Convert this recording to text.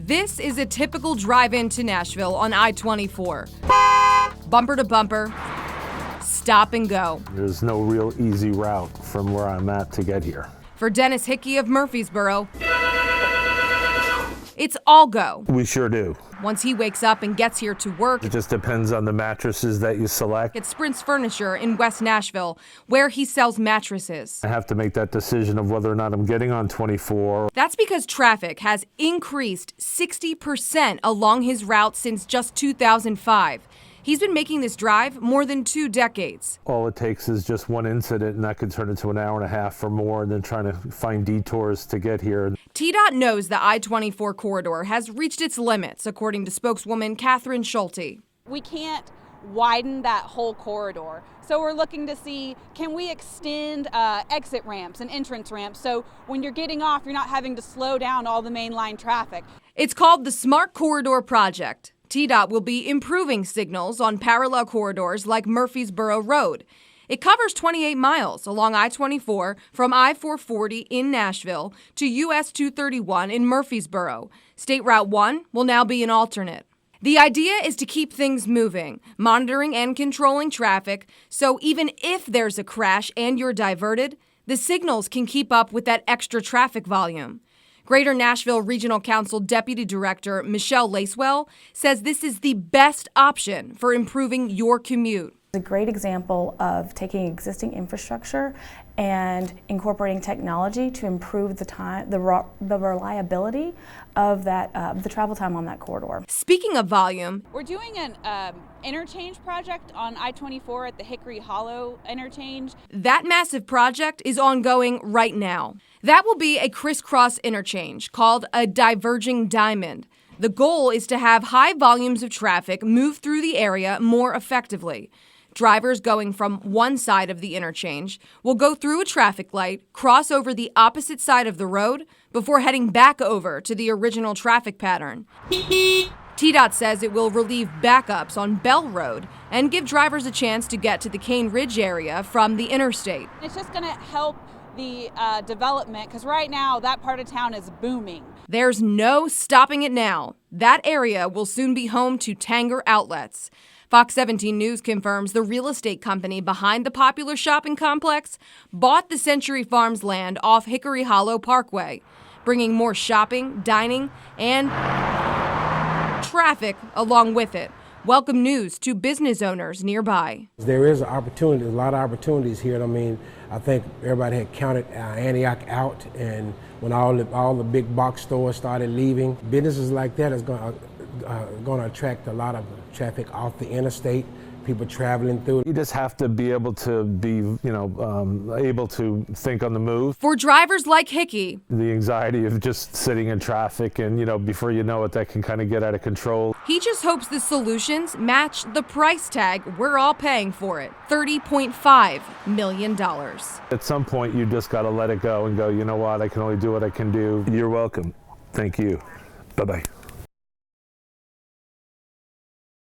This is a typical drive-in to Nashville on I24. Bumper to bumper, stop and go. There's no real easy route from where I'm at to get here. For Dennis Hickey of Murfreesboro, it's all go. We sure do. Once he wakes up and gets here to work, It just depends on the mattresses that you select. at Sprint's Furniture in West Nashville, where he sells mattresses. I have to make that decision of whether or not I'm getting on 24. That's because traffic has increased 60% along his route since just 2005. He's been making this drive more than 2 decades. All it takes is just one incident and that could turn into an hour and a half or more, and then trying to find detours to get here. TDOT knows the I-24 corridor has reached its limits, according to spokeswoman Catherine Schulte. We can't widen that whole corridor. So we're looking to see, can we extend exit ramps and entrance ramps so when you're getting off, you're not having to slow down all the mainline traffic. It's called the Smart Corridor Project. TDOT will be improving signals on parallel corridors like Murfreesboro Road. It covers 28 miles along I-24 from I-440 in Nashville to US 231 in Murfreesboro. State Route 1 will now be an alternate. The idea is to keep things moving, monitoring and controlling traffic, so even if there's a crash and you're diverted, the signals can keep up with that extra traffic volume. Greater Nashville Regional Council Deputy Director Michelle Lacewell says this is the best option for improving your commute. It's a great example of taking existing infrastructure and incorporating technology to improve the reliability of the travel time on that corridor. Speaking of volume, We're doing an interchange project on I-24 at the Hickory Hollow interchange. that massive project is ongoing right now. That will be a crisscross interchange called a diverging diamond. The goal is to have high volumes of traffic move through the area more effectively. Drivers going from one side of the interchange will go through a traffic light, cross over the opposite side of the road before heading back over to the original traffic pattern. TDOT says it will relieve backups on Bell Road and give drivers a chance to get to the Cane Ridge area from the interstate. It's just going to help the development because right now that part of town is booming. There's no stopping it now. That area will soon be home to Tanger Outlets. Fox 17 News confirms the real estate company behind the popular shopping complex bought the Century Farms land off Hickory Hollow Parkway, bringing more shopping, dining, and traffic along with it. Welcome news to business owners nearby. There is an opportunity, a lot of opportunities here. I mean, I think everybody had counted Antioch out, and when all the big box stores started leaving, businesses like that is going to attract a lot of traffic off the interstate, people traveling through. You just have to be able to able to think on the move. For drivers like Hickey, The anxiety of just sitting in traffic and, before you know it, that can kind of get out of control. he just hopes the solutions match the price tag we're all paying for it, $30.5 million. At some point, you just got to let it go and go, you know what, I can only do what I can do. You're welcome. Thank you. Bye-bye.